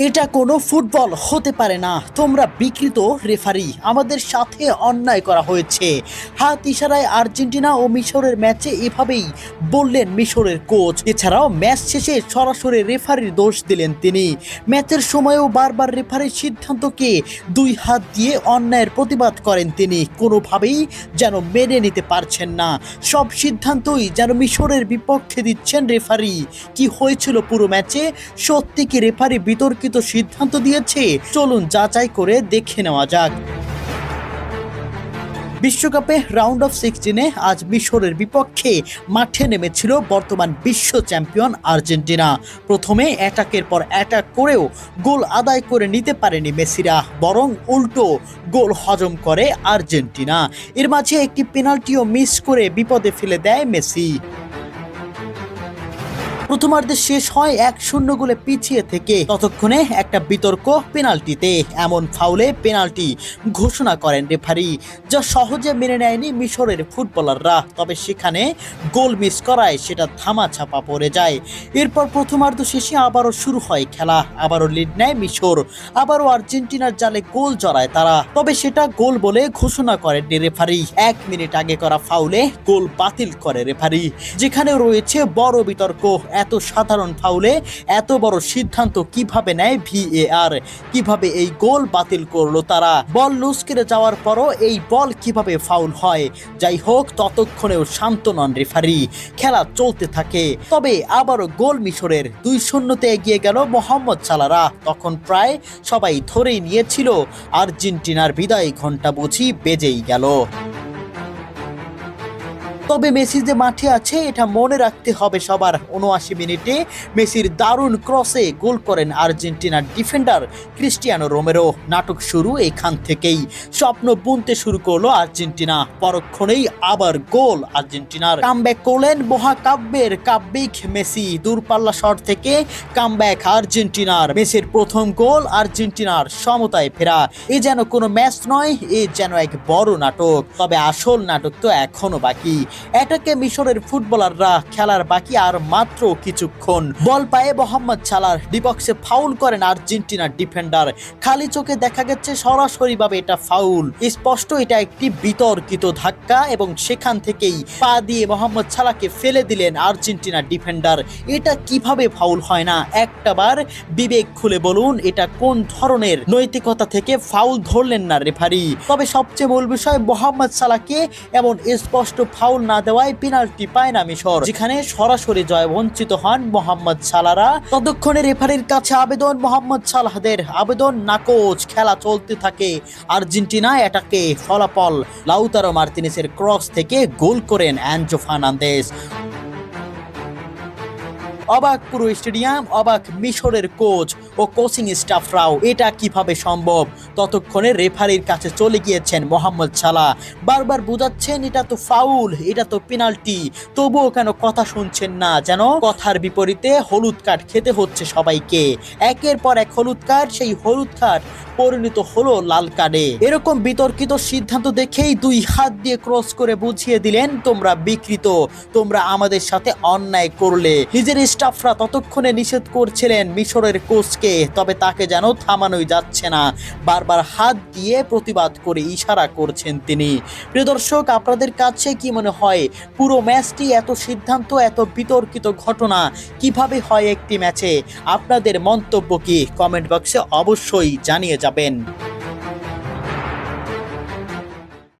এটা কোনো ফুটবল হতে পারে না, তোমরা বিকৃত রেফারি, আমাদের সাথে অন্যায় করা হয়েছে। হাত ইশারায় আর্জেন্টিনা ও মিশরের ম্যাচে এভাবেই বললেন মিশরের কোচ। এছাড়াও ম্যাচ শেষে সরাসরি রেফারির দোষ দিলেন তিনি। ম্যাচের সময়ও বারবার রেফারির সিদ্ধান্তকে দুই হাত দিয়ে অন্যায়ের প্রতিবাদ করেন তিনি। কোনোভাবেই যেন মেনে নিতে পারছেন না, সব সিদ্ধান্তই যেন মিশরের বিপক্ষে দিচ্ছেন রেফারি। কি হয়েছিল পুরো ম্যাচে? সত্যি কি রেফারি বিতর্কিত সিদ্ধান্ত দিয়েছে? চলুন যাচাই করে দেখে নেওয়া যাক। বিশ্বকাপে রাউন্ড অফ 16-এ আজ মিশরের বিপক্ষে মাঠে নেমেছিল বর্তমান বিশ্ব চ্যাম্পিয়ন আর্জেন্টিনা। প্রথমে অ্যাটাকের পর অ্যাটাক করেও গোল আদায় করে নিতে পারেনি মেসিরা, বরং উল্টো গোল হজম করে আর্জেন্টিনা। এর মাঝে একটি পেনাল্টিও মিস করে বিপদে ফেলে দেয় মেসি। প্রথমার্ধে শেষ হয় 1-0 গোলে পিছিয়ে থেকে। ততক্ষণে একটা বিতর্ক পেনাল্টিতে, এমন ফাউলে পেনাল্টি ঘোষণা করেন রেফারি, যা সহজে মেনে নেয়নি মিশরের ফুটবলাররা। তবে সেখানে গোল মিস করায় সেটা ধামাচাপা পড়ে যায়। এরপর প্রথমার্ধ শেষে আবারও শুরু হয় খেলা, আবারও লিড নেয় মিশর, আবারও আর্জেন্টিনার জালে গোল জড়ায় তারা। তবে সেটা গোল বলে ঘোষণা করেন রেফারি। 1 মিনিট আগে করা ফাউলে গোল বাতিল করে রেফারি, যেখানে রয়েছে বড় বিতর্ক। এত সাধারণ ফাউলে এত বড় সিদ্ধান্ত কিভাবে নেয় ভিএআর? কিভাবে এই গোল বাতিল করলো তারা? বল লুজ করে যাওয়ার পরও এই বল কিভাবে ফাউল হয়? যাই হোক, ততক্ষণেও শান্ত নন রেফারি, খেলা চলতে থাকে। তবে আবারও গোল মিশরের। 2-0-তে এগিয়ে গেল মোহাম্মদ সালাহরা। তখন প্রায় সবাই ধরেই নিয়েছিল আর্জেন্টিনার বিদায় ঘন্টা বুঝি বেজেই গেল। তবে মেসি যে মাঠে আছে এটা মনে রাখতে হবে সবার। 79 মিনিটে মেসির দারুণ ক্রসে গোল করেন আর্জেন্টিনার ডিফেন্ডার ক্রিস্টিয়ানো রোমেরো। নাটক শুরু এখান থেকেই, স্বপ্ন বুনতে শুরু করলো আর্জেন্টিনা। পরক্ষণেই আবার গোল আর্জেন্টিনার। কামব্যাক করলেন মহাকাব্যের কাব্যিক মেসি। দূরপাল্লা শট থেকে কামব্যাক আর্জেন্টিনার। মেসির প্রথম গোল, আর্জেন্টিনার সমতায় ফেরা। এ যেন কোনো ম্যাচ নয়, এ যেন এক বড় নাটক। তবে আসল নাটক তো এখনো বাকি। এটাকে মিশরের ফুটবলাররা, খেলার বাকি আর মাত্র কিছুক্ষণ। বল পায়ে মোহাম্মদ সালাহ ডিবক্সে ফাউল করেন আর্জেন্টিনার ডিফেন্ডার। খালি চোখে দেখা গেছে সরাসরি ভাবে এটা ফাউল। স্পষ্ট এটা একটি বিতর্কিত ধাক্কা এবং সেখান থেকেই পা দিয়ে মোহাম্মদ সালাহকে ফেলে দিলেন আর্জেন্টিনার ডিফেন্ডার। এটা কিভাবে ফাউল হয় না? একটাবার বিবেক খুলে বলুন, এটা কোন ধরনের নৈতিকতা থেকে ফাউল ধরলেন না রেফারি? তবে সবচেয়ে মূল বিষয়, মোহাম্মদ সালাহকে এমন স্পষ্ট ফাউল না দেওয়ায় পেনাল্টি পায় না মিশর, যেখানে সরাসরি জয় বঞ্চিত হন মোহাম্মদ সালাহরা। ততক্ষণে রেফারির কাছে আবেদন মোহাম্মদ সালাহদের, আবেদন নাকচ। খেলা চলতে থাকে। আর্জেন্টিনা অ্যাটাকে। ফলাফল, লাউতারো মার্তিনেসের ক্রস থেকে গোল করেন অ্যানজো ফার্নান্দেজ। অবাক পুরো স্টেডিয়াম, অবাক মিশরের কোচ ও কোচিং স্টাফরাও। এটা কিভাবে সম্ভব? ততক্ষণে রেফারির কাছে চলে গিয়েছেন মোহাম্মদ সালাহ। বারবার বোঝাচ্ছেন এটা তো ফাউল, এটা তো পেনাল্টি, তবুও কেন কথা শুনছেন না? যেন কথার বিপরীতে হলুদ কার্ড খেতে হচ্ছে সবাইকে। একের পর এক হলুদ কার্ড, সেই হলুদ কার্ড পরিণত হলো লাল কার্ডে। এরকম বিতর্কিত সিদ্ধান্ত দেখেই দুই হাত দিয়ে ক্রস করে বুঝিয়ে দিলেন, তোমরা বিকৃত, তোমরা আমাদের সাথে অন্যায় করলে। নিজের স্টাফরা ততক্ষণে নিষেধ করছিলেন মিশরের কোচকে, তবে তাকে যেন থামানোই যাচ্ছে না। বারবার হাত দিয়ে প্রতিবাদ করে ইশারা করছেন তিনি। প্রিয় দর্শক, আপনাদের কাছে কি মনে হয় পুরো ম্যাচটি এত সিদ্ধান্ত, এত বিতর্কিত ঘটনা কিভাবে হয় একটি ম্যাচে? আপনাদের মন্তব্য কি? কমেন্ট বক্সে অবশ্যই জানিয়ে যাবেন।